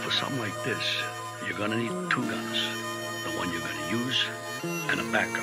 For something like this, you're gonna need two guns. The one you're gonna use and a backup.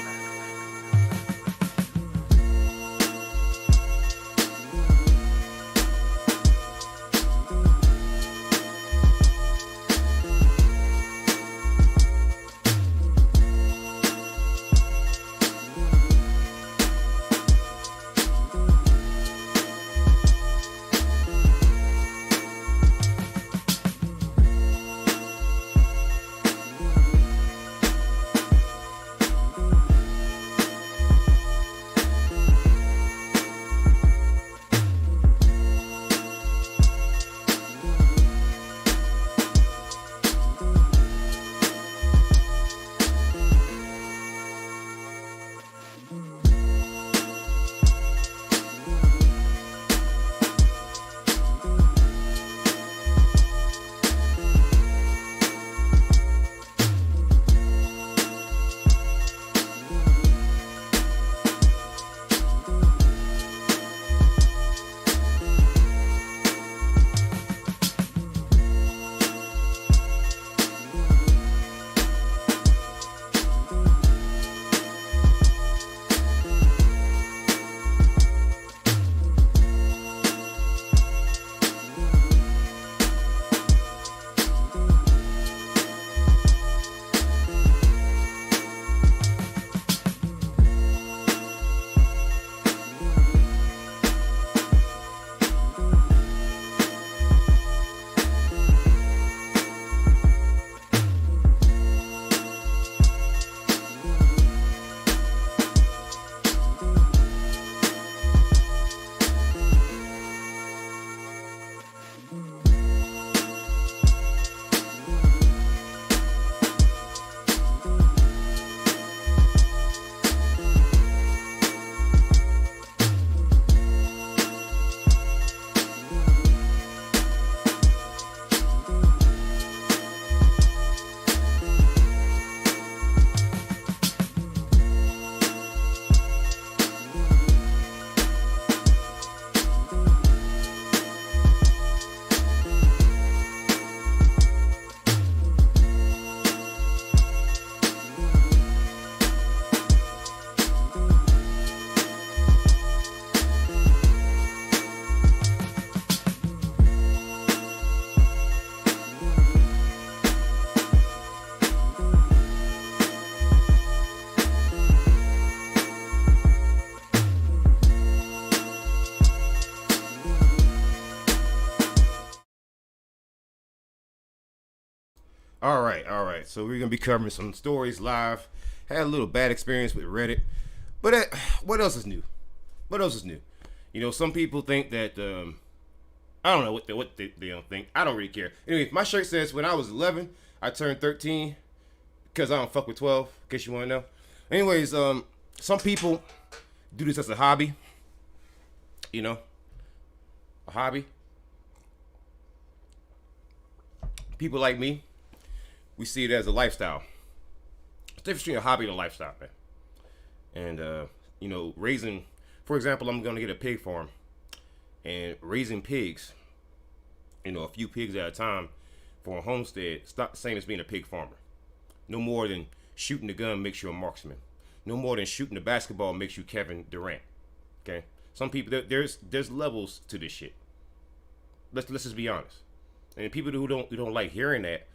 All right. So we're gonna be covering some stories live. Had a little bad experience with Reddit, but what else is new? You know, some people think that I don't know what they don't think. I don't really care. Anyway, my shirt says when I was 11, I turned 13 because I don't fuck with 12. In case you want to know. Anyways, some people do this as a hobby. You know, a hobby. People like me, we see it as a lifestyle. It's different between a hobby and a lifestyle, man. And you know, raising, for example, I'm gonna get a pig farm, and raising pigs, you know, a few pigs at a time for a homestead. It's not the same as being a pig farmer. No more than shooting the gun makes you a marksman. No more than shooting the basketball makes you Kevin Durant. Okay, some people there's levels to this shit. Let's just be honest. And people who don't like hearing that,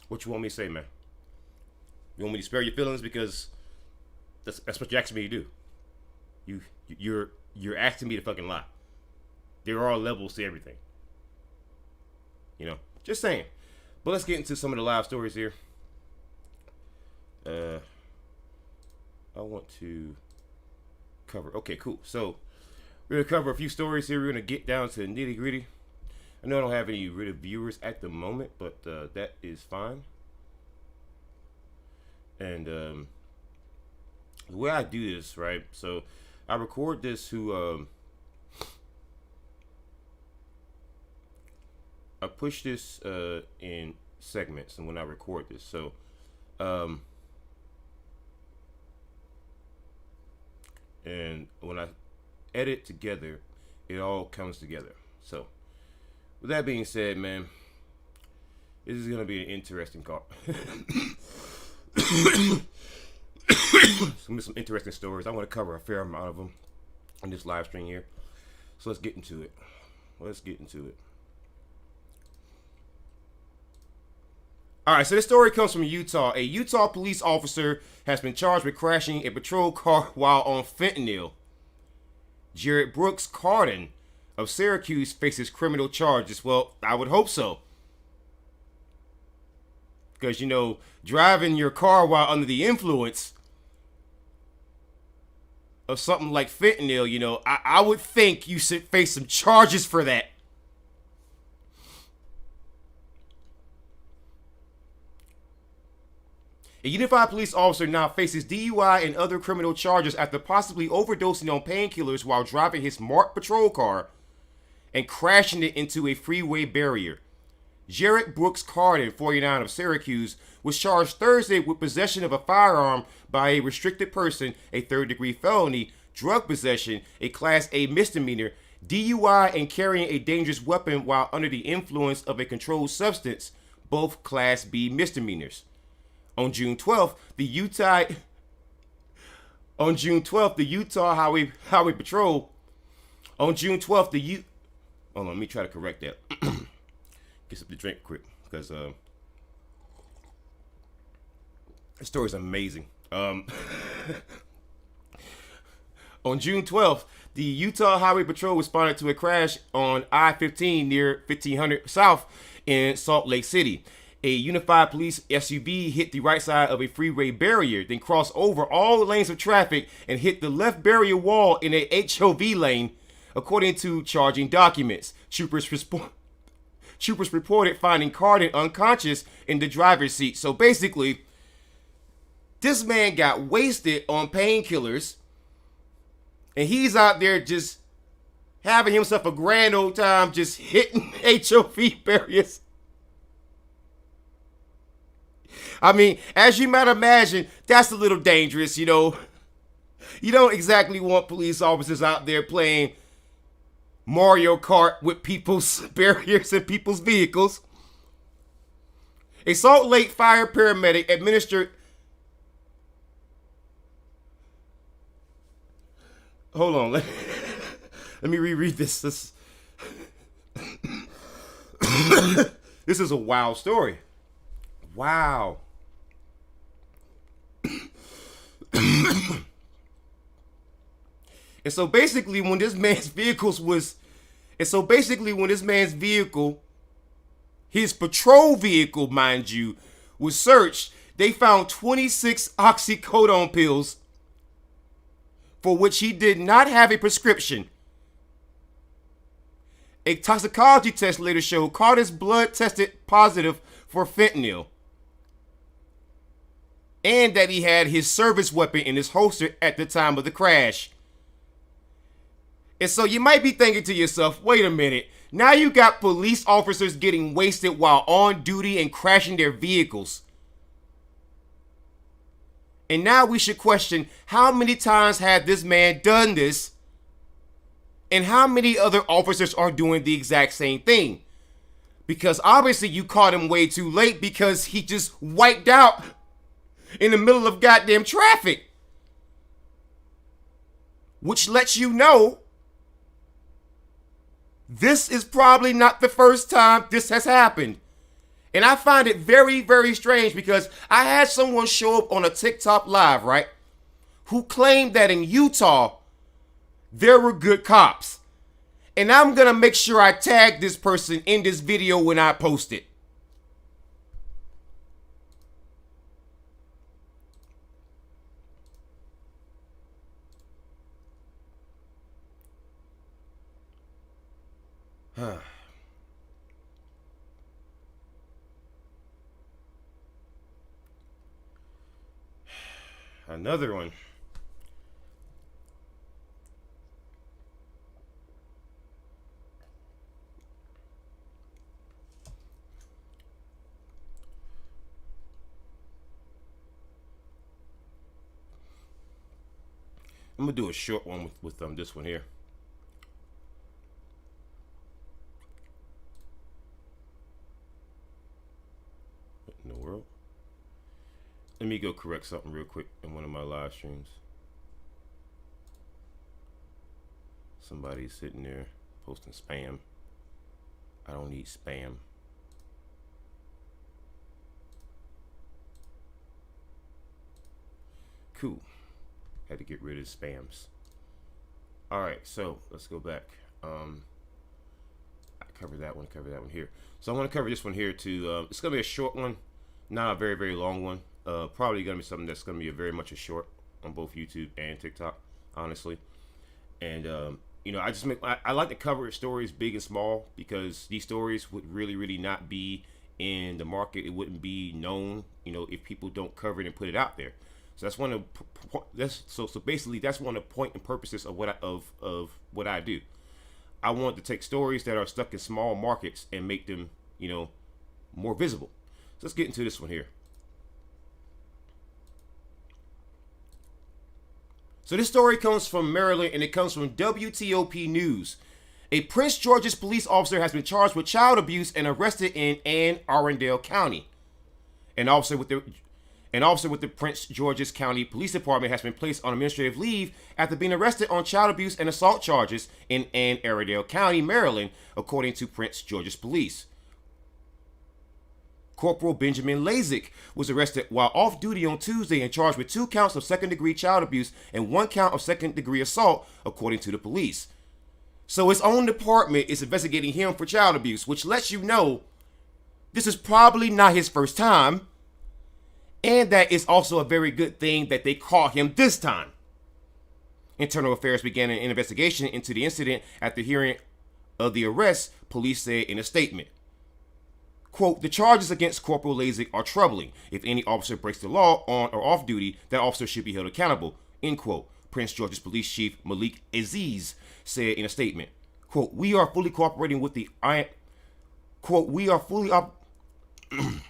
what you want me to say, man? You want me to spare your feelings because that's what you asked me to do. You're asking me to fucking lie. There are levels to everything. You know, just saying. But let's get into some of the live stories here. I want to cover. Okay, cool. So we're gonna cover a few stories here. We're gonna get down to the nitty gritty. I know I don't have any really viewers at the moment, but that is fine. And the way I do this, right? So I record this to I push this in segments, and when I record this, so and when I edit together, it all comes together. So With that being said, man, this is gonna be an interesting call. Some interesting stories. I want to cover a fair amount of them on this live stream here. So let's get into it. All right, so this story comes from Utah. A Utah police officer has been charged with crashing a patrol car while on fentanyl. Jared Brooks Carden of Syracuse faces criminal charges. Well, I would hope so. Because, you know, driving your car while under the influence of something like fentanyl, you know, I would think you should face some charges for that. A unified police officer now faces DUI and other criminal charges after possibly overdosing on painkillers while driving his marked patrol car and crashing it into a freeway barrier. Jared Brooks Carden, 49 of Syracuse, was charged Thursday with possession of a firearm by a restricted person, a third-degree felony, drug possession, a Class A misdemeanor, DUI, and carrying a dangerous weapon while under the influence of a controlled substance, both Class B misdemeanors. On June 12th, the Utah Highway Patrol. On June 12th, hold on, let me try to correct that. Get something to drink quick, because this story's amazing. On June 12th, the Utah Highway Patrol responded to a crash on I-15 near 1500 South in Salt Lake City. A unified police SUV hit the right side of a freeway barrier, then crossed over all the lanes of traffic and hit the left barrier wall in a HOV lane, according to charging documents. Troopers reported finding Carden unconscious in the driver's seat. So basically, this man got wasted on painkillers, and he's out there just having himself a grand old time, just hitting HOV barriers. I mean, as you might imagine, that's a little dangerous, you know. You don't exactly want police officers out there playing Mario Kart with people's barriers and people's vehicles. A Salt Lake fire paramedic administered... Hold on, let me reread this. This is a wild story. Wow. And so basically when this man's vehicle, his patrol vehicle, mind you, was searched, they found 26 oxycodone pills for which he did not have a prescription. A toxicology test later showed Carter's blood tested positive for fentanyl, and that he had his service weapon in his holster at the time of the crash. And so you might be thinking to yourself, wait a minute, now you got police officers getting wasted while on duty and crashing their vehicles. And now we should question, how many times had this man done this? And how many other officers are doing the exact same thing? Because obviously you caught him way too late, because he just wiped out in the middle of goddamn traffic. Which lets you know this is probably not the first time this has happened. And I find it very, very strange, because I had someone show up on a TikTok live, right, who claimed that in Utah there were good cops. And I'm going to make sure I tag this person in this video when I post it. Another one. I'm gonna do a short one with this one here. Let me go correct something real quick in one of my live streams. Somebody's sitting there posting spam. I don't need spam. Cool. Had to get rid of spams. All right, so let's go back. I covered that one here. So I want to cover this one here too. It's gonna be a short one, not a very, very long one. Probably gonna be something that's gonna be very much a short on both YouTube and TikTok, honestly. And you know, I like to cover stories big and small, because these stories would really, really not be in the market. It wouldn't be known, you know, if people don't cover it and put it out there. So that's one of so basically that's one of the point and purposes of what I do. I want to take stories that are stuck in small markets and make them, you know, more visible. So let's get into this one here. So this story comes from Maryland, and it comes from WTOP News. A Prince George's police officer has been charged with child abuse and arrested in Anne Arundel County. An officer with the Prince George's County Police Department has been placed on administrative leave after being arrested on child abuse and assault charges in Anne Arundel County, Maryland, according to Prince George's Police. Corporal Benjamin Lazik was arrested while off duty on Tuesday and charged with 2 counts of second-degree child abuse and 1 count of second-degree assault, according to the police. So his own department is investigating him for child abuse, which lets you know this is probably not his first time, and that is also a very good thing that they caught him this time. Internal Affairs began an investigation into the incident after hearing of the arrest, police said in a statement. Quote, the charges against Corporal Lazik are troubling. If any officer breaks the law on or off duty, that officer should be held accountable, end quote. Prince George's Police Chief Malik Aziz said in a statement. Quote, we are fully cooperating with the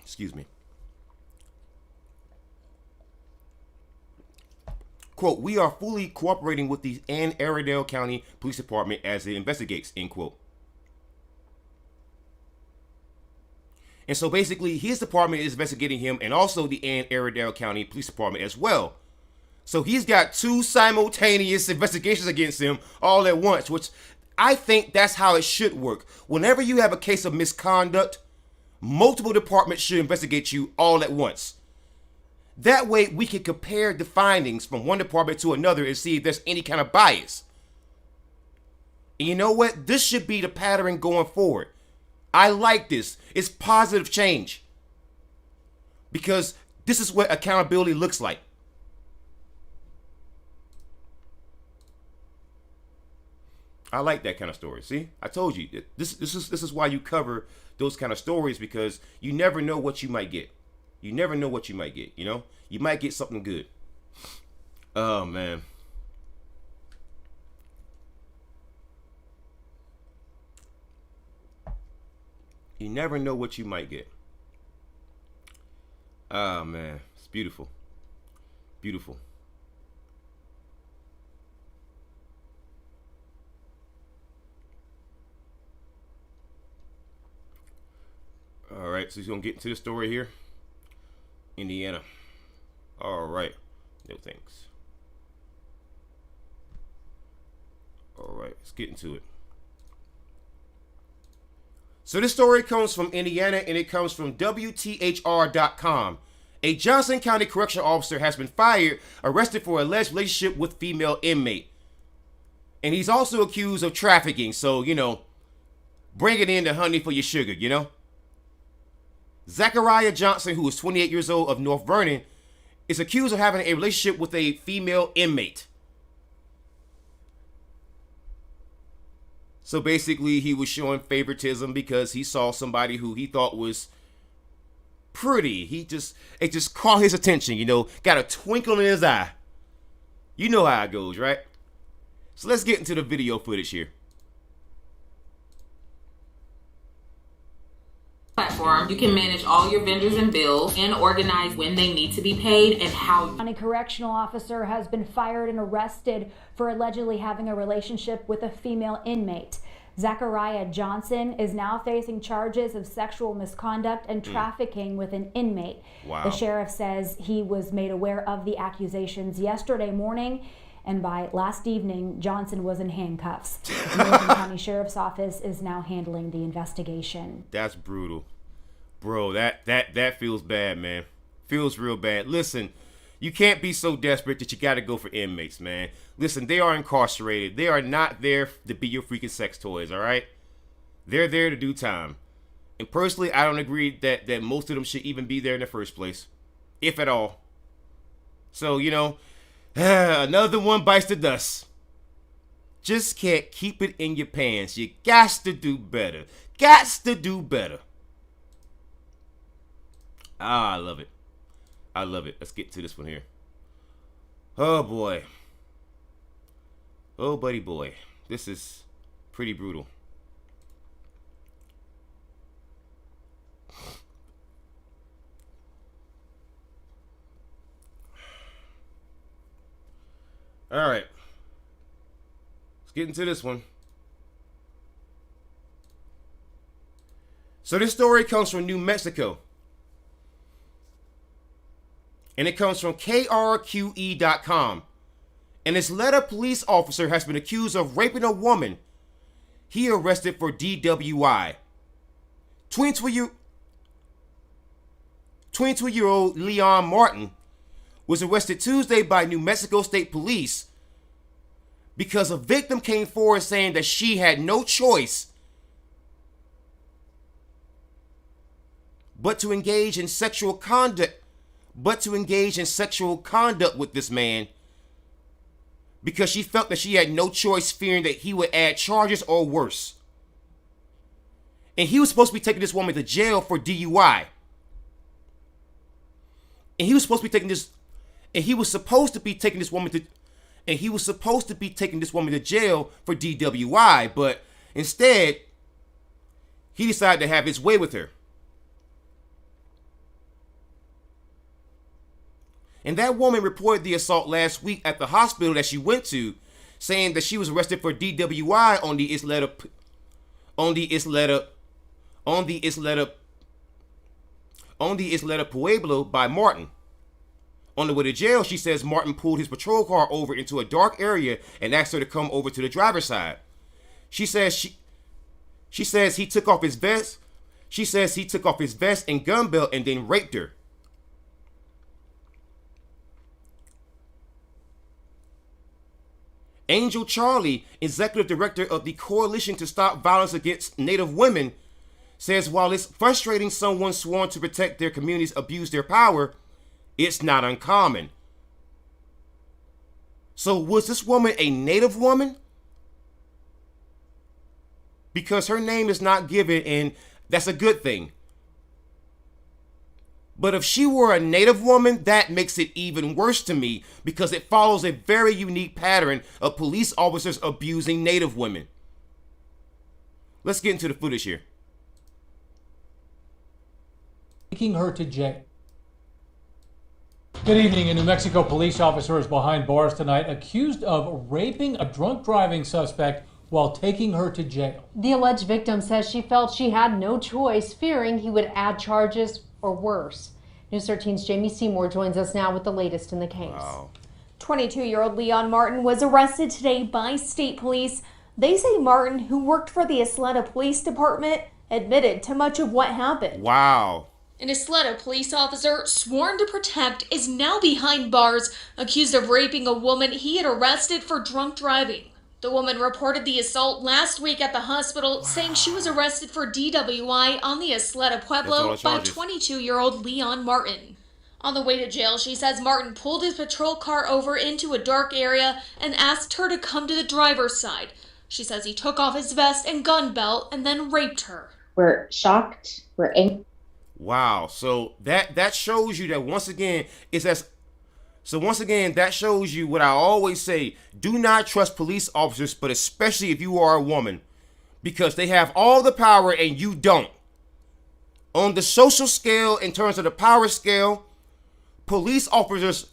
excuse me. Quote, we are fully cooperating with the Anne Arundel County Police Department as it investigates, end quote. And so basically his department is investigating him, and also the Anne Arundel County Police Department as well. So he's got 2 simultaneous investigations against him all at once, which I think that's how it should work. Whenever you have a case of misconduct, multiple departments should investigate you all at once. That way we can compare the findings from one department to another and see if there's any kind of bias. And you know what? This should be the pattern going forward. I like this. It's positive change. Because this is what accountability looks like. I like that kind of story. See, I told you this is why you cover those kind of stories, because you never know what you might get. You never know what you might get. You know, you might get something good. Oh man. You never know what you might get. Oh man, it's beautiful. Beautiful. All right, so he's gonna get into the story here. Indiana. All right, no thanks. All right, let's get into it. So this story comes from Indiana, and it comes from WTHR.com. A Johnson County correctional officer has been fired, arrested for alleged relationship with female inmate. And he's also accused of trafficking, so, you know, bring it in the honey for your sugar, you know? Zachariah Johnson, who is 28 years old, of North Vernon, is accused of having a relationship with a female inmate. So basically, he was showing favoritism because he saw somebody who he thought was pretty. It just caught his attention, you know, got a twinkle in his eye. You know how it goes, right? So let's get into the video footage here. Platform, you can manage all your vendors and bills and organize when they need to be paid and how. A correctional officer has been fired and arrested for allegedly having a relationship with a female inmate. Zachariah Johnson is now facing charges of sexual misconduct and trafficking with an inmate. Wow. The sheriff says he was made aware of the accusations yesterday morning, and by last evening, Johnson was in handcuffs. The Middleton County Sheriff's Office is now handling the investigation. That's brutal. Bro, that feels bad, man. Feels real bad. Listen, you can't be so desperate that you got to go for inmates, man. Listen, they are incarcerated. They are not there to be your freaking sex toys, all right? They're there to do time. And personally, I don't agree that most of them should even be there in the first place, if at all. So, another one bites the dust. Just can't keep it in your pants. You got to do better. Gots to do better. I love it. I love it. Let's get to this one here. Oh, boy. Oh, buddy boy. This is pretty brutal. All right. Let's get into this one. So this story comes from New Mexico. And it comes from KRQE.com. An Isleta Police Officer has been accused of raping a woman he arrested for DWI. 22-year-old Leon Martin was arrested Tuesday by New Mexico State Police because a victim came forward saying that she had no choice but to engage in sexual conduct with this man because she felt that she had no choice, fearing that he would add charges or worse. And he was supposed to be taking this woman to jail for DUI. And he was supposed to be taking this woman to jail for DWI, but instead he decided to have his way with her. And that woman reported the assault last week at the hospital that she went to, saying that she was arrested for DWI on the Isleta Pueblo by Martin. On the way to jail, she says Martin pulled his patrol car over into a dark area and asked her to come over to the driver's side. She says he took off his vest. She says he took off his vest and gun belt and then raped her. Angel Charlie, executive director of the Coalition to Stop Violence Against Native Women, says while it's frustrating someone sworn to protect their communities abuse their power, it's not uncommon. So was this woman a Native woman? Because her name is not given, and that's a good thing. But if she were a Native woman, that makes it even worse to me because it follows a very unique pattern of police officers abusing Native women. Let's get into the footage here. Taking her to jail. Good evening. A New Mexico police officer is behind bars tonight, accused of raping a drunk driving suspect while taking her to jail. The alleged victim says she felt she had no choice, fearing he would add charges or worse. News 13's Jamie Seymour joins us now with the latest in the case. Wow. 22-year-old Leon Martin was arrested today by state police. They say Martin, who worked for the Isleta Police Department, admitted to much of what happened. Wow. An Isleta police officer sworn to protect is now behind bars, accused of raping a woman he had arrested for drunk driving. The woman reported the assault last week at the hospital, saying she was arrested for DWI on the Isleta Pueblo by 22-year-old Leon Martin. On the way to jail, she says Martin pulled his patrol car over into a dark area and asked her to come to the driver's side. She says he took off his vest and gun belt and then raped her. We're shocked. We're angry. Wow. So that shows you that once again, that shows you what I always say. Do not trust police officers, but especially if you are a woman, because they have all the power and you don't. On the social scale, in terms of the power scale, police officers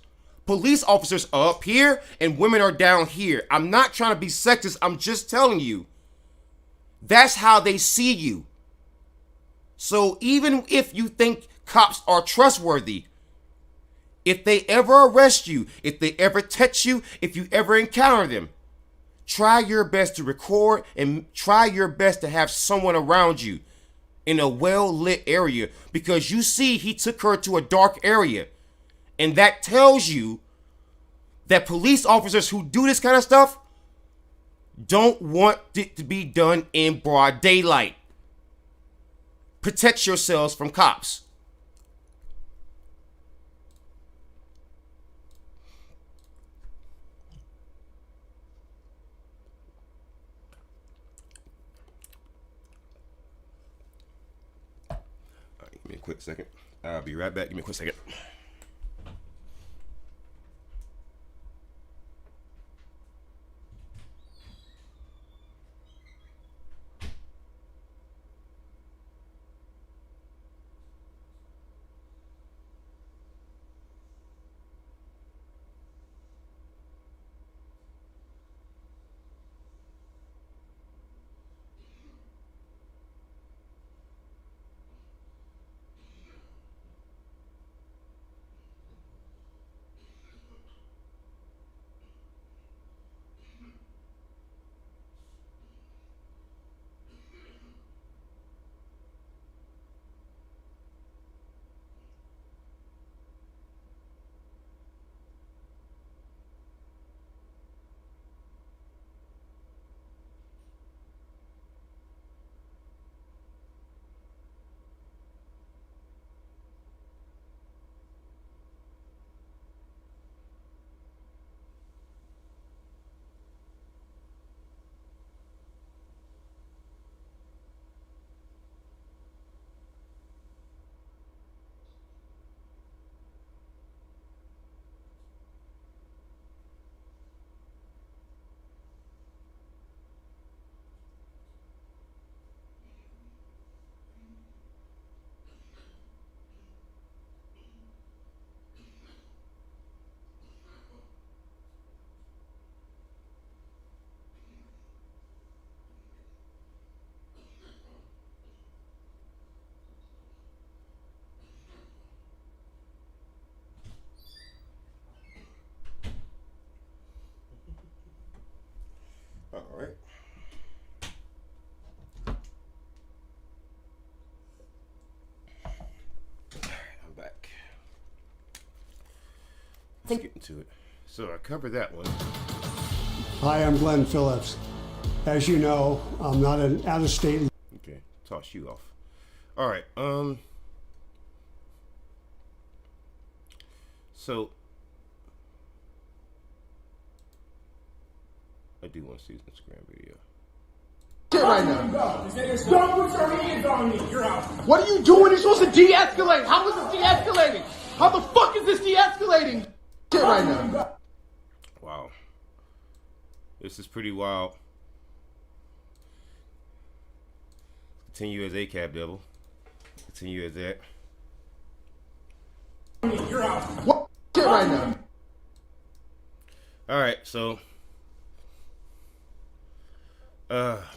are up here and women are down here. I'm not trying to be sexist. I'm just telling you That's how they see you. So even if you think cops are trustworthy, if they ever arrest you, if they ever touch you, if you ever encounter them, try your best to record and try your best to have someone around you in a well-lit area, because you see he took her to a dark area. And that tells you that police officers who do this kind of stuff don't want it to be done in broad daylight. Protect yourselves from cops. All right, give me a quick second. I'll be right back. Give me a quick second. All right. I'm back. Let's get into it. So I covered that one. Hi, I'm Glenn Phillips. As you know, I'm not an out-of-state. Okay, toss you off. All right. So I do want to see this Instagram video. Shit right now. Don't put your hands on me. You're out. What are you doing? You're supposed to de-escalate. How is this de-escalating? How the fuck is this de-escalating? Shit right now. Wow. This is pretty wild. Continue as ACAB devil. Continue as that. You're out. What? Shit right now. All right, so.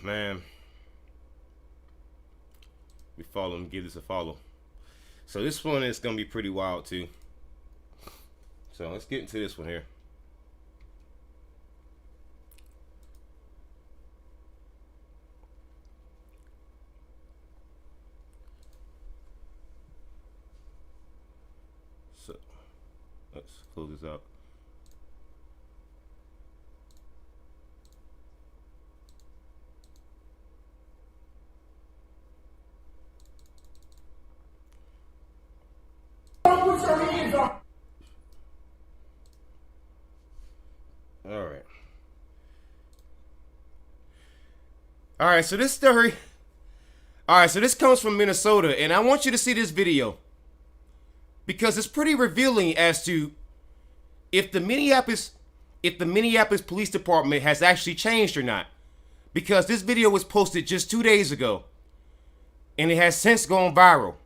Man. We follow him, give this a follow. So this one is gonna be pretty wild too. So let's get into this one here. So let's close this out. All right, so this story. All right, so this comes from Minnesota, and I want you to see this video because it's pretty revealing as to if the Minneapolis Police Department has actually changed or not. Because this video was posted just 2 days ago, and it has since gone viral.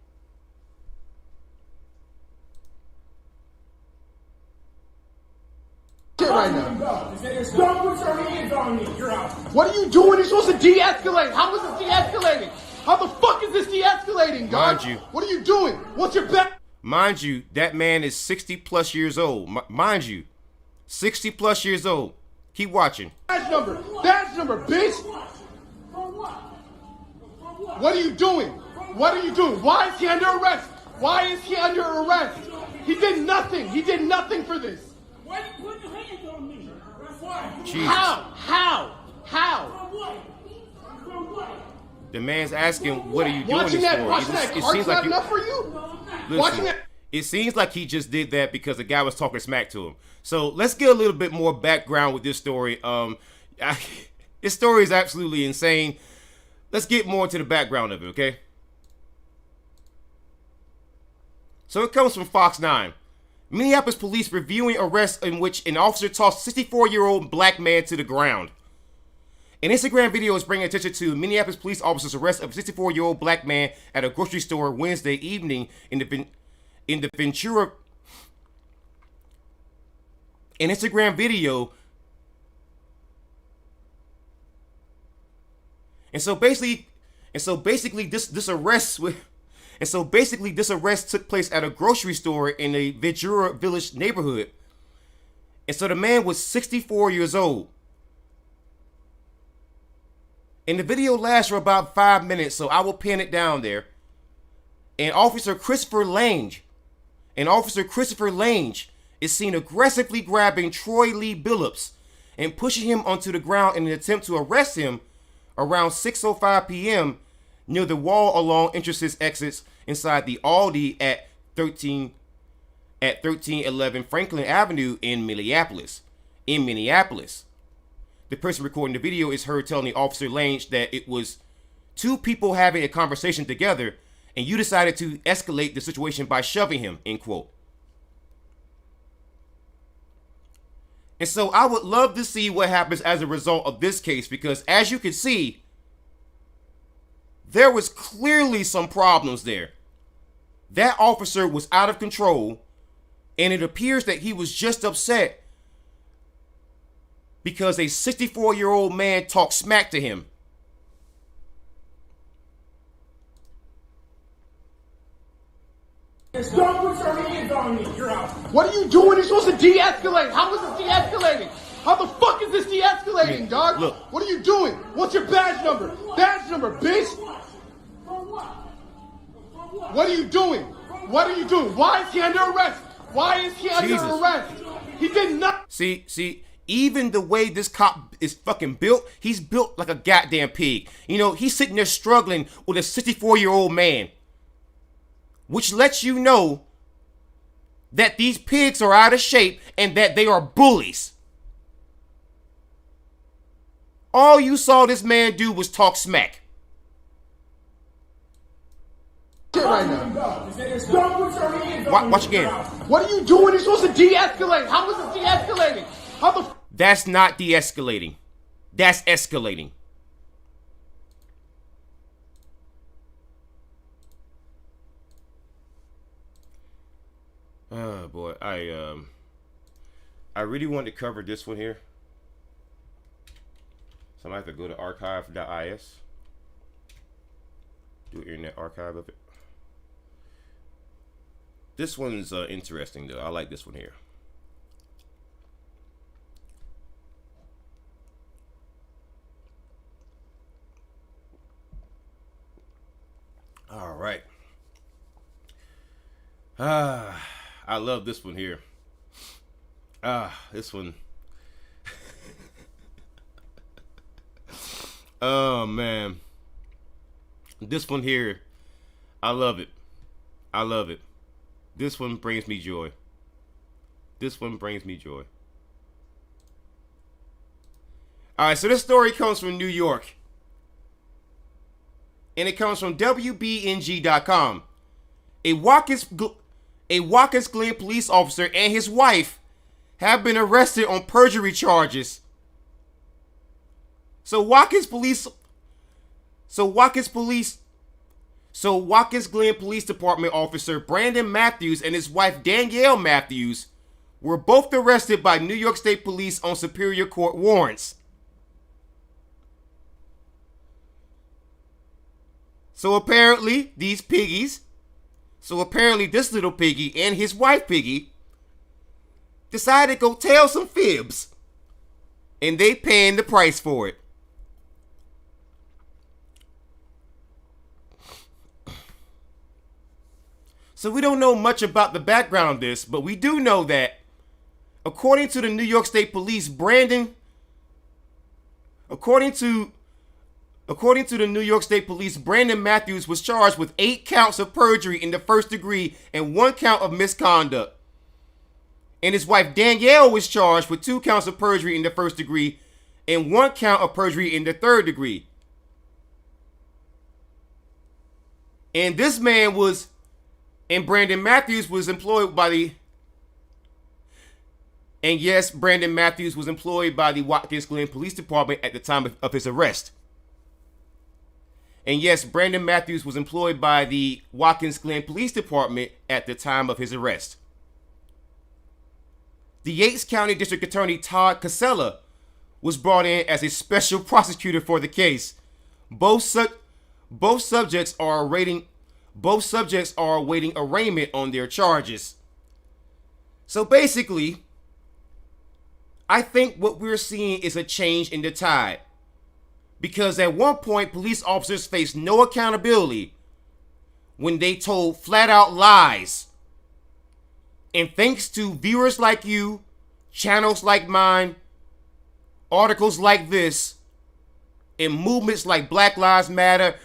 Shit right now. Don't put your hands on me. You're out. What are you doing? You're supposed to de-escalate. How is this de-escalating? How the fuck is this de-escalating, God? Mind you. What are you doing? What's your back? Mind you, that man is 60 plus years old. Mind you, 60 plus years old. Keep watching. Badge number, bitch. What are you doing? What are you doing? Why is he under arrest? Why is he under arrest? He did nothing. He did nothing for this. Why you put your hands on me? Why? Jesus. How? The man's asking, what are you doing Watching this that, for? watching that car's not enough for you? Watching that. It seems like he just did that because the guy was talking smack to him. So let's get a little bit more background with this story. This story is absolutely insane. Let's get more into the background of it, okay? So it comes from Fox 9. Minneapolis police reviewing arrest in which an officer tossed 64-year-old black man to the ground. An Instagram video is bringing attention to Minneapolis police officers' arrest of a 64-year-old black man at a grocery store Wednesday evening in the Ventura. An Instagram video. And so basically this arrest took place at a grocery store in the Ventura Village neighborhood. And so the man was 64 years old. And the video lasts for about 5 minutes, so I will pin it down there. And Officer Christopher Lange is seen aggressively grabbing Troy Lee Billups and pushing him onto the ground in an attempt to arrest him around 6:05 p.m. near the wall along entrances exits inside the Aldi at 1311 Franklin Avenue in Minneapolis. The person recording the video is heard telling the Officer Lange that it was two people having a conversation together and you decided to escalate the situation by shoving him, end quote. And so I would love to see what happens as a result of this case, because as you can see, there was clearly some problems there. That officer was out of control, and it appears that he was just upset because a 64-year-old man talked smack to him. Don't put your hands on me. You're out. What are you doing? You're supposed to de-escalate. How is this de-escalating? How the fuck is this de-escalating, dog? Look. What are you doing? What's your badge number? Badge number, bitch. What are you doing? What are you doing? Why is he under arrest? Why is he under arrest? He did not. See, even the way this cop is fucking built, he's built like a goddamn pig. You know, he's sitting there struggling with a 64-year-old man, which lets you know that these pigs are out of shape and that they are bullies. All you saw this man do was talk smack. Right now. Watch again. What are you doing? You're supposed to de-escalate. How is this de-escalating? How the? That's not de-escalating. That's escalating. Oh boy, I really wanted to cover this one here, so I might have to go to archive.is, do an internet archive of it. This one's interesting though. I like this one here. All right. I love this one here. This one. Oh man. This one here. I love it. I love it. This one brings me joy. This one brings me joy. All right, so this story comes from New York. And it comes from WBNG.com. A Watkins Glen police officer and his wife have been arrested on perjury charges. So Watkins Glen Police Department officer Brandon Matthews and his wife Danielle Matthews were both arrested by New York State Police on Superior Court warrants. So apparently this little piggy and his wife piggy decided to go tell some fibs. And they paying the price for it. So we don't know much about the background of this, but we do know that according to the New York State Police, according to the New York State Police, Brandon Matthews was charged with 8 counts of perjury in the first degree and 1 count of misconduct. And his wife Danielle was charged with 2 counts of perjury in the first degree and 1 count of perjury in the third degree. And Brandon Matthews was employed by the Watkins Glen Police Department at the time of his arrest. And yes, Brandon Matthews was employed by the Watkins Glen Police Department at the time of his arrest. The Yates County District Attorney Todd Casella was brought in as a special prosecutor for the case. Both subjects are awaiting arraignment on their charges. So basically, I think what we're seeing is a change in the tide. Because at one point, police officers faced no accountability when they told flat out lies. And thanks to viewers like you, channels like mine, articles like this, and movements like Black Lives Matter,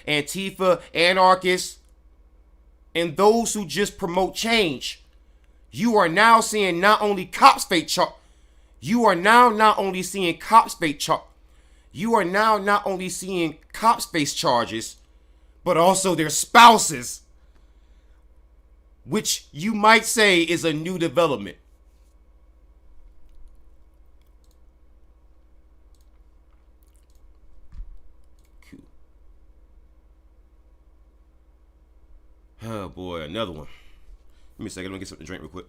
Antifa, anarchists, and those who just promote change, you are now seeing not only cops face charges, but also their spouses, which you might say is a new development. Cool. Oh boy, another one. Give me a second, let me get something to drink real quick.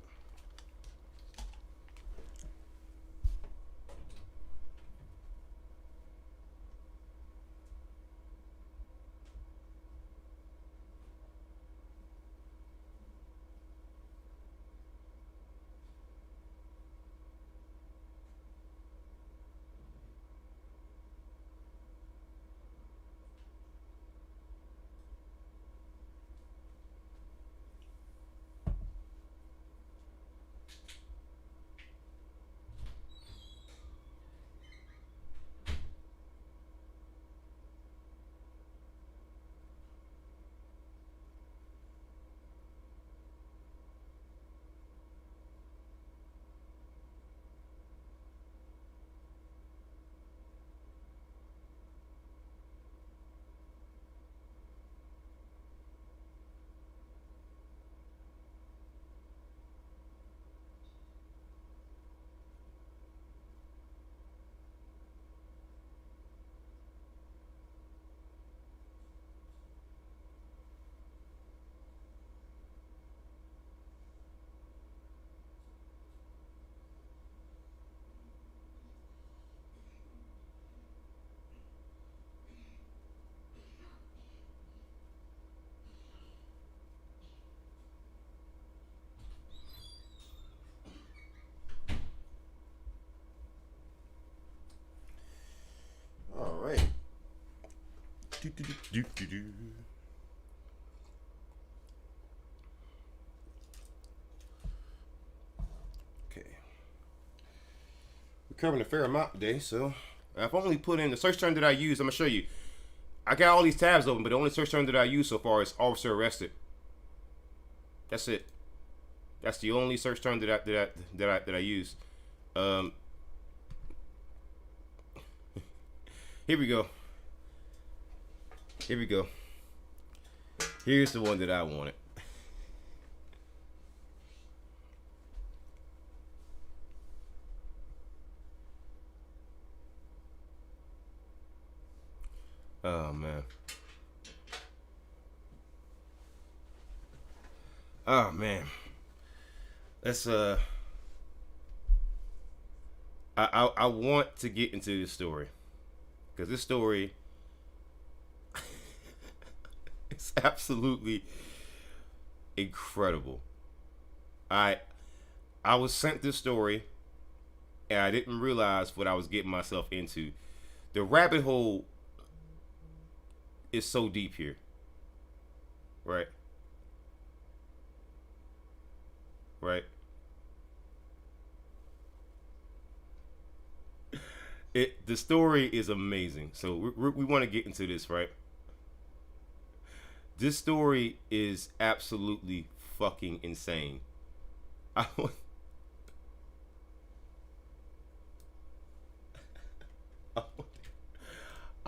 Okay. We're covering a fair amount today, so I've only put in the search term that I use. I'm gonna show you. I got all these tabs open, but the only search term that I use so far is officer arrested. That's it. That's the only search term that I use. Here we go. Here's the one that I wanted. Oh man. Oh man. Let's I want to get into this story, because this story It's absolutely incredible. I was sent this story, and I didn't realize what I was getting myself into. The rabbit hole is so deep here, right? Right? The story is amazing. So we want to get into this, right? This story is absolutely fucking insane. I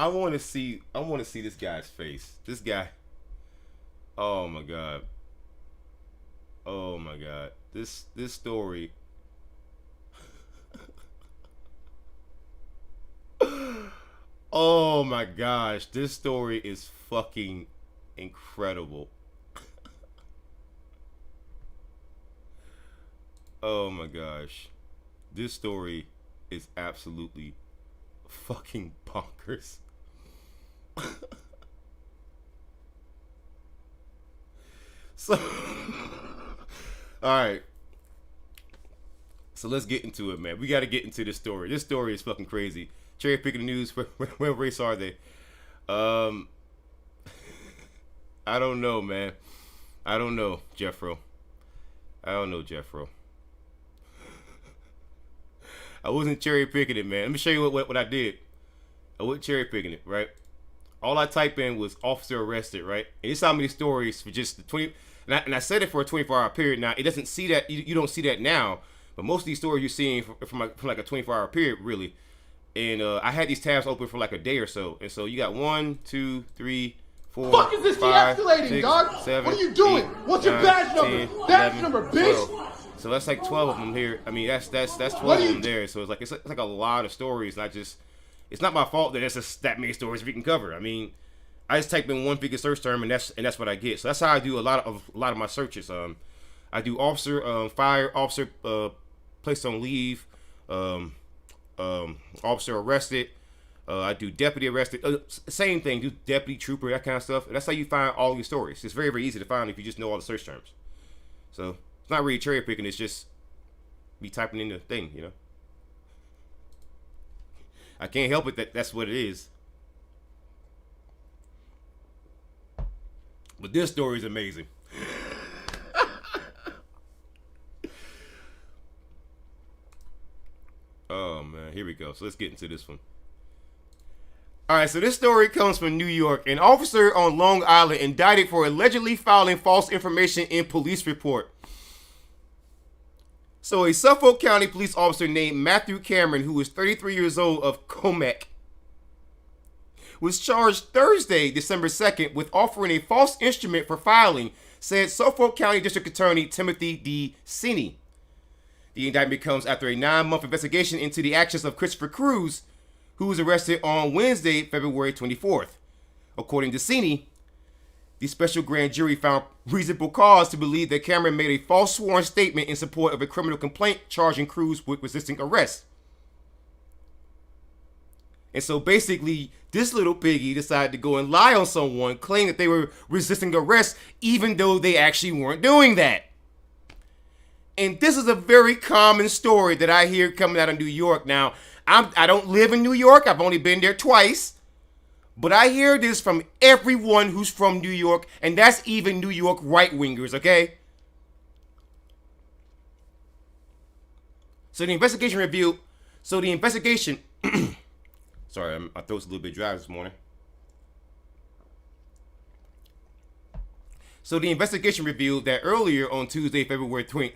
want to see this guy's face. This guy. Oh my god. Oh my god. This story. Oh my gosh, this story is fucking incredible. Oh my gosh. This story is absolutely fucking bonkers. So, alright. So let's get into it, man. We got to get into this story. This story is fucking crazy. Cherry picking the news. Where race are they? I don't know, man. I don't know, Jeffro. I wasn't cherry picking it, man. Let me show you what I did. I wasn't cherry picking it, right? All I typed in was officer arrested, right? And it's how many stories for just the 20. And I said it for a 24-hour period. Now it doesn't see that. You don't see that now. But most of these stories you're seeing from like a 24-hour period, really. And I had these tabs open for like a day or so. And so you got 1, 2, 3, 4. Fuck is this de-escalating, 6, dog? 7, what are you doing? 8, What's your 9, badge 10, number? Badge 11, number, bitch. 12. So that's like 12 of them here. I mean, that's 12 of them there. So it's like a lot of stories. And it's not my fault that it's just that many stories we can cover. I mean, I just type in one big search term and that's what I get. So that's how I do a lot of my searches. I do officer, fire, officer, placed on leave, officer arrested. I do deputy arrested. Same thing, do deputy, trooper, that kind of stuff. And that's how you find all your stories. It's very, very easy to find if you just know all the search terms. So it's not really cherry picking. It's just me typing in the thing, you know. I can't help it that's what it is. But this story is amazing. Oh man, here we go. So let's get into this one. All right, so this story comes from New York. An officer on Long Island indicted for allegedly filing false information in police report. So a Suffolk County police officer named Matthew Cameron, who is 33 years old of Comac, was charged Thursday, December 2nd, with offering a false instrument for filing, said Suffolk County District Attorney Timothy D. Cini. The indictment comes after a 9-month investigation into the actions of Christopher Cruz, who was arrested on Wednesday, February 24th. According to Cini, the special grand jury found reasonable cause to believe that Cameron made a false sworn statement in support of a criminal complaint charging Cruz with resisting arrest. And so basically, this little piggy decided to go and lie on someone, claim that they were resisting arrest, even though they actually weren't doing that. And this is a very common story that I hear coming out of New York. Now, I don't live in New York. I've only been there twice. But I hear this from everyone who's from New York, and that's even New York right-wingers, okay? So the investigation revealed... Sorry, my throat's a little bit dry this morning. So the investigation revealed that earlier on Tuesday, February 23rd,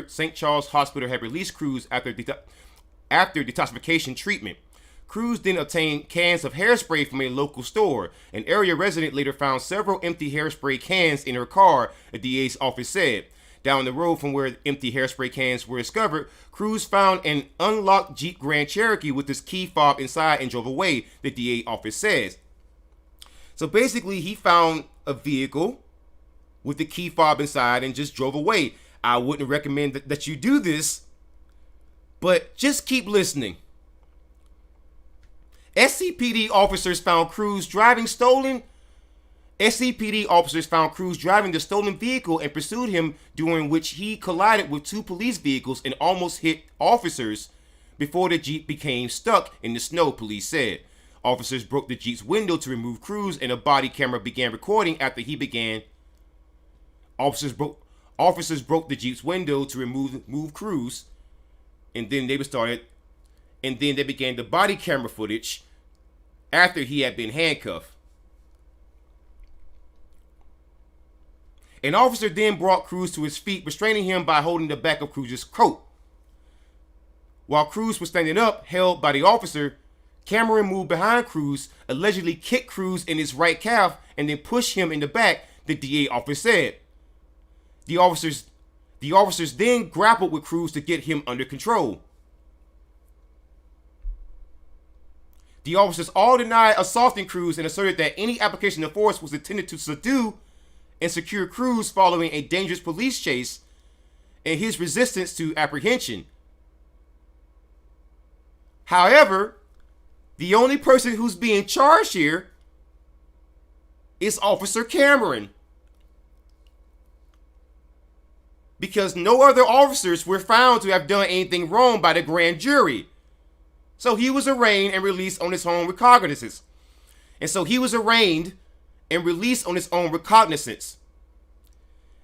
St. Charles Hospital had released Cruz after detoxification treatment. Cruz then obtained cans of hairspray from a local store. An area resident later found several empty hairspray cans in her car, a DA's office said. Down the road from where empty hairspray cans were discovered, Cruz found an unlocked Jeep Grand Cherokee with his key fob inside and drove away, the DA office says. So basically, he found a vehicle with the key fob inside and just drove away. I wouldn't recommend that you do this, but just keep listening. SCPD officers found Cruz driving the stolen vehicle and pursued him, during which he collided with 2 police vehicles and almost hit officers before the Jeep became stuck in the snow, police said. Officers broke the Jeep's window to remove Cruz, and a body camera began recording after he began. Officers broke the Jeep's window to remove Cruz, and then they began the body camera footage after he had been handcuffed. An officer then brought Cruz to his feet, restraining him by holding the back of Cruz's coat. While Cruz was standing up, held by the officer, Cameron moved behind Cruz, allegedly kicked Cruz in his right calf, and then pushed him in the back, the DA officer said. The officers then grappled with Cruz to get him under control. The officers all denied assaulting Cruz and asserted that any application of force was intended to subdue and secure Cruz following a dangerous police chase and his resistance to apprehension. However, the only person who's being charged here is Officer Cameron, because no other officers were found to have done anything wrong by the grand jury. So he was arraigned and released on his own recognizance.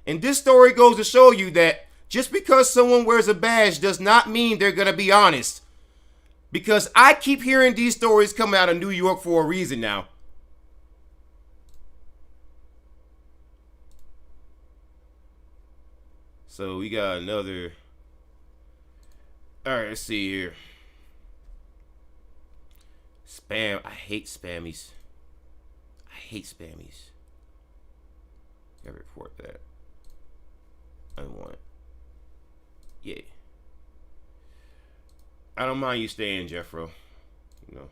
And this story goes to show you that just because someone wears a badge does not mean they're going to be honest. Because I keep hearing these stories coming out of New York for a reason now. So we got another. All right, let's see here. Spam. I hate spammies. Gotta report that. I want it. Yeah. I don't mind you staying, Jeffro. You know,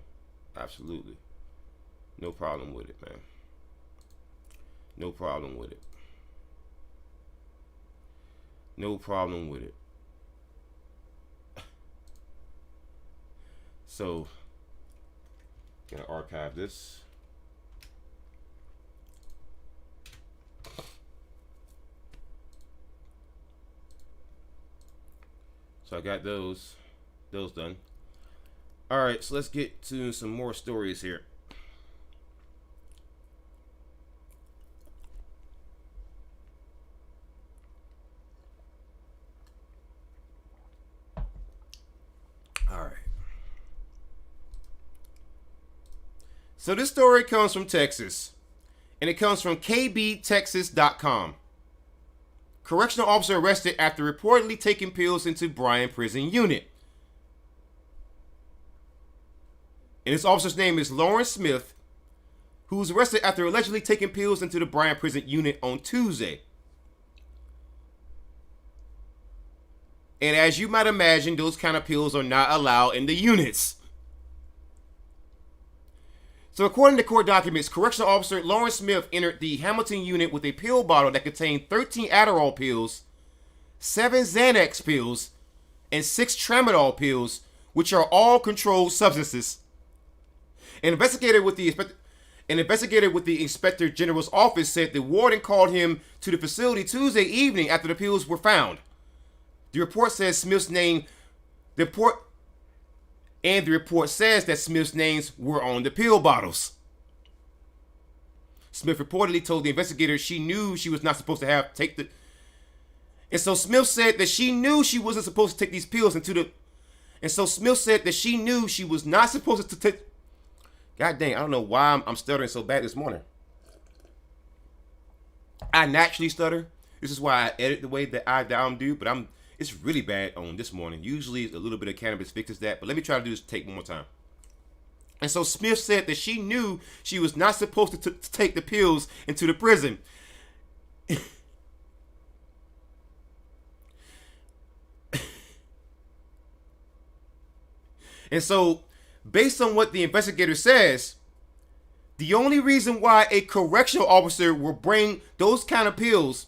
absolutely. No problem with it, man. No problem with it. So, gonna archive this. So I got those done. All right, so let's get to some more stories here. All right. So this story comes from Texas, and it comes from kbtexas.com. Correctional officer arrested after reportedly taking pills into Bryan prison unit. And this officer's name is Lawrence Smith, who was arrested after allegedly taking pills into the Bryan prison unit on Tuesday. And as you might imagine, those kind of pills are not allowed in the units. So according to court documents, Correctional Officer Lawrence Smith entered the Hamilton unit with a pill bottle that contained 13 Adderall pills, 7 Xanax pills, and 6 Tramadol pills, which are all controlled substances. An investigator with the Inspector General's office said the warden called him to the facility Tuesday evening after the pills were found. The report says Smith's name. The report says that Smith's names were on the pill bottles. Smith reportedly told the investigator she knew she was not supposed to And so Smith said that she knew she wasn't supposed to take these pills she was not supposed to take. God dang, I don't know why I'm stuttering so bad this morning. I naturally stutter. This is why I edit the way that I do, but it's really bad on this morning. Usually a little bit of cannabis fixes that, but let me try to do this take one more time. And so Smith said that she knew she was not supposed to take the pills into the prison. And so, based on what the investigator says, the only reason why a correctional officer will bring those kind of pills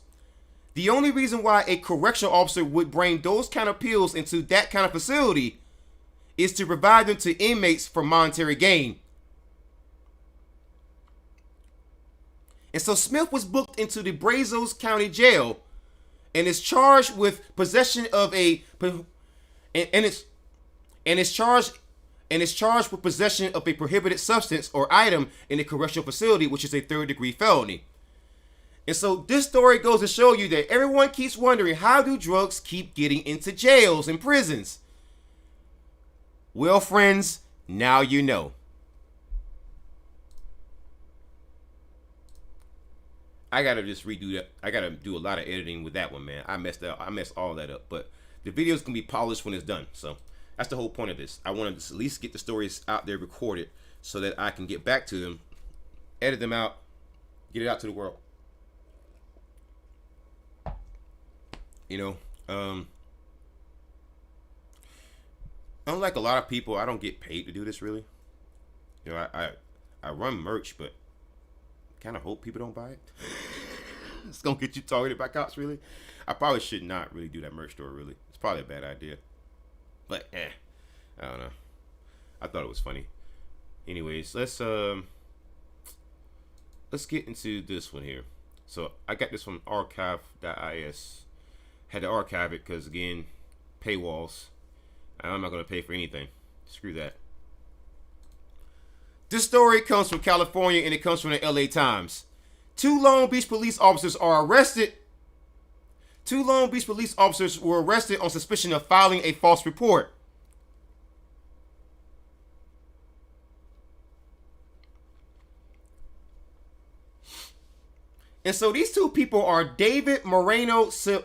into that kind of facility is to provide them to inmates for monetary gain. And so Smith was booked into the Brazos County Jail and is charged with possession of a charged with possession of a prohibited substance or item in a correctional facility, which is a third-degree felony. And so this story goes to show you that everyone keeps wondering, how do drugs keep getting into jails and prisons? Well, friends, now you know. I gotta just redo that. I gotta do a lot of editing with that one, man. I messed all that up. But the video's gonna be polished when it's done. So that's the whole point of this. I want to at least get the stories out there recorded so that I can get back to them, edit them out, get it out to the world. You know, unlike a lot of people, I don't get paid to do this really. You know, I run merch, but kind of hope people don't buy it. It's gonna get you targeted by cops, really. I probably should not really do that merch store, really. It's probably a bad idea. But I don't know. I thought it was funny. Anyways, let's get into this one here. So I got this from archive.is. Had to archive it because, again, paywalls. I'm not gonna pay for anything. Screw that. This story comes from California and it comes from the LA Times. Two Long Beach police officers were arrested on suspicion of filing a false report. And so these two people are David Moreno Salcido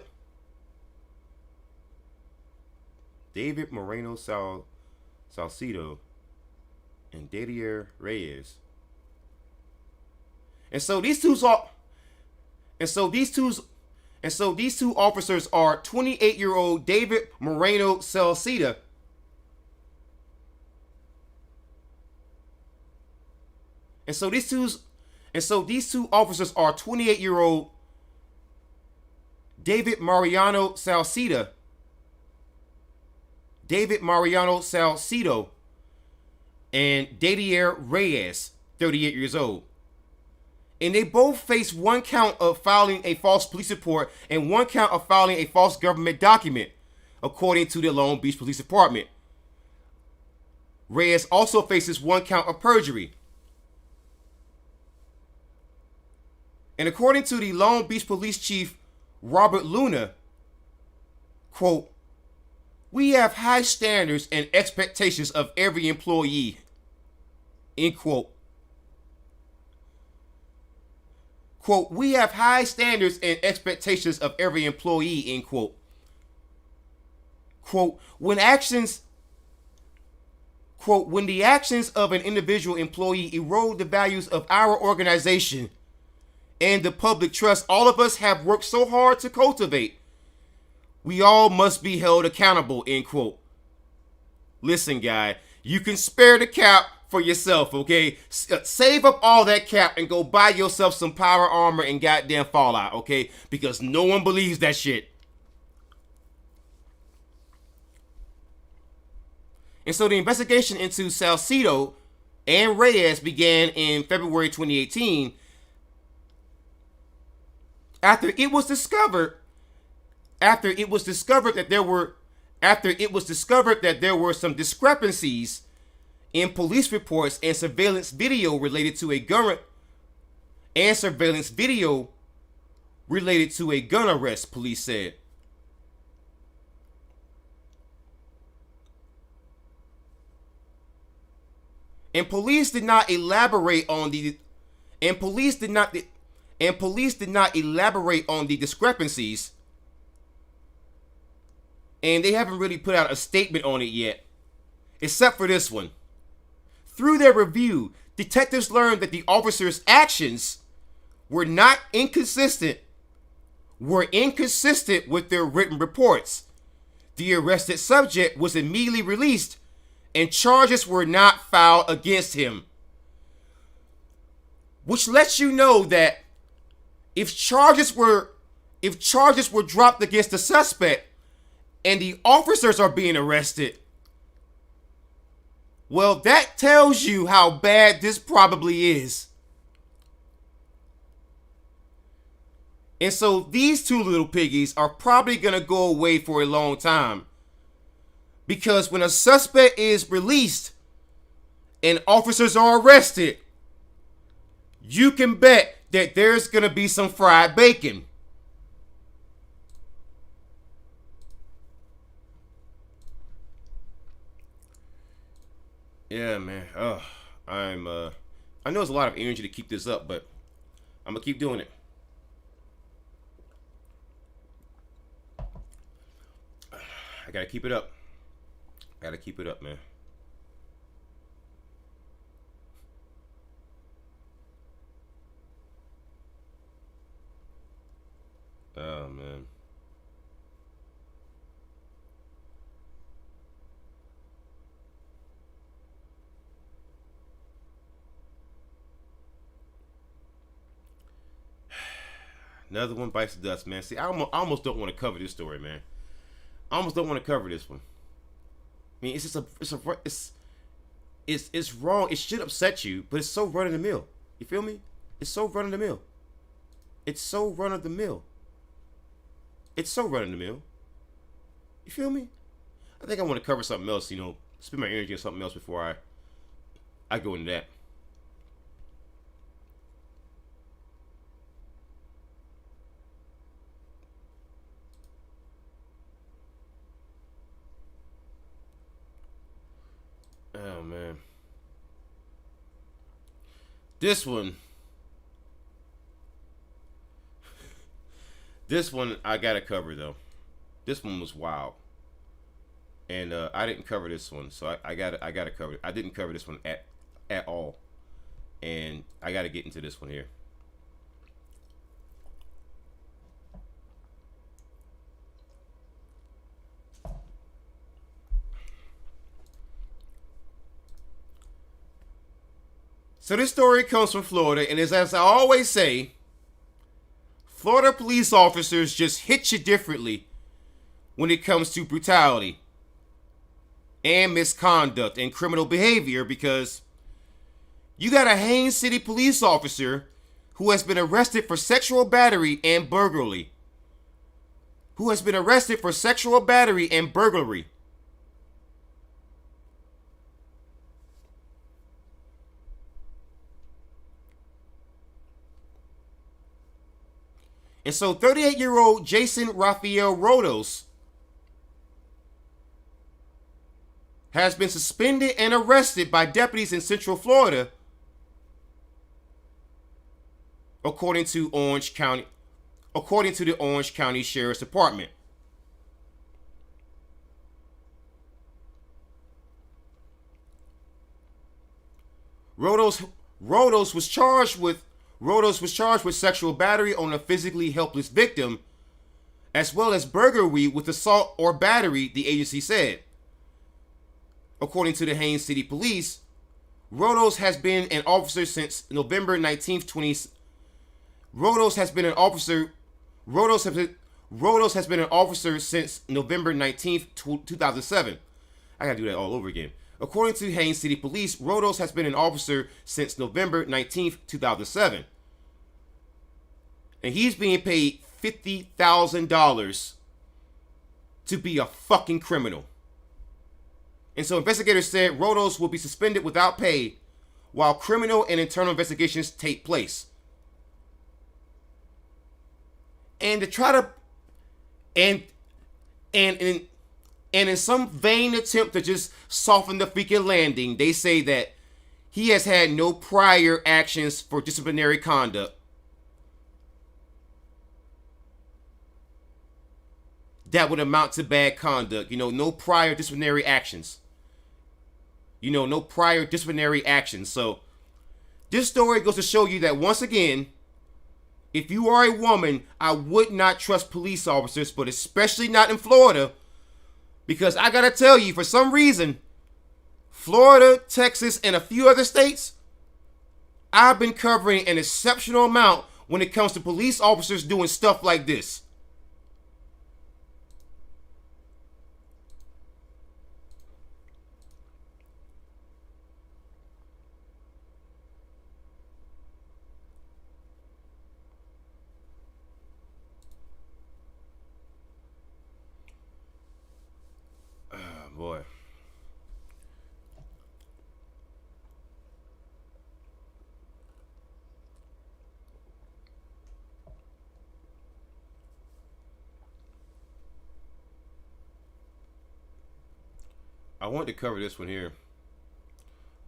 and Didier Reyes. And so these two officers are 28-year-old David Moreno Salcida and so these two officers are 28-year-old David Mariano Salcido, and Didier Reyes, 38 years old. And they both face one count of filing a false police report and one count of filing a false government document, according to the Long Beach Police Department. Reyes also faces one count of perjury. And according to the Long Beach Police Chief, Robert Luna, quote, "We have high standards and expectations of every employee," end quote. Quote, "We have high standards and expectations of every employee," end quote. Quote, when the actions of an individual employee erode the values of our organization and the public trust all of us have worked so hard to cultivate, we all must be held accountable, end quote. Listen, guy, you can spare the cap for yourself, okay? Save up all that cap and go buy yourself some power armor and goddamn Fallout, okay? Because no one believes that shit. And so the investigation into Salcido and Reyes began in February 2018 after it was discovered that there were some discrepancies in police reports and surveillance video related to a gun arrest, police said. And police did not elaborate on the discrepancies. And they haven't really put out a statement on it yet, except for this one. Through their review, detectives learned that the officers' actions were inconsistent with their written reports. The arrested subject was immediately released and charges were not filed against him. Which lets you know that if charges were dropped against the suspect and the officers are being arrested, Well, that tells you how bad this probably is. And so these two little piggies are probably going to go away for a long time. Because when a suspect is released and officers are arrested, you can bet that there's going to be some fried bacon. Yeah, man. I know it's a lot of energy to keep this up, but I'm going to keep doing it. I got to keep it up. Gotta keep it up, man. Oh, man. Another one bites the dust, man. See, I almost don't want to cover this story, man. I almost don't want to cover this one. I mean, it's wrong. It should upset you, but it's so run of the mill. You feel me? It's so run of the mill. It's so run of the mill. It's so run of the mill. You feel me? I think I want to cover something else. You know, spend my energy on something else before I go into that. Oh, man. This one I gotta cover, though. This one was wild. And I didn't cover this one, so I gotta cover it. I didn't cover this one at all. And I gotta get into this one here. So this story comes from Florida, and as I always say, Florida police officers just hit you differently when it comes to brutality and misconduct and criminal behavior, because you got a Haines City police officer who has been arrested for sexual battery and burglary. And so 38-year-old Jason Rafael Rodos has been suspended and arrested by deputies in Central Florida, according to the Orange County Sheriff's Department. Rodos was charged with sexual battery on a physically helpless victim, as well as burglary with assault or battery, the agency said. According to the Haines City Police, Rodos has been an officer since November 19th, 20. Rodos has been an officer since November 19th, 2007. I gotta do that all over again. According to Haines City Police, Rodos has been an officer since November 19th, 2007. And he's being paid $50,000 to be a fucking criminal. And so investigators said Rodos will be suspended without pay while criminal and internal investigations take place. And to try to, and in some vain attempt to just soften the freaking landing, they say that he has had no prior actions for disciplinary conduct that would amount to bad conduct. You know, no prior disciplinary actions. So this story goes to show you that once again, if you are a woman, I would not trust police officers, but especially not in Florida, because I gotta tell you, for some reason, Florida, Texas, and a few other states, I've been covering an exceptional amount when it comes to police officers doing stuff like this. I wanted to cover this one here,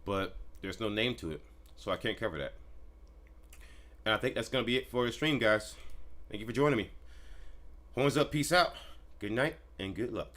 but there's no name to it, so I can't cover that. And I think that's going to be it for the stream, guys. Thank you for joining me. Horns up, peace out, good night, and good luck.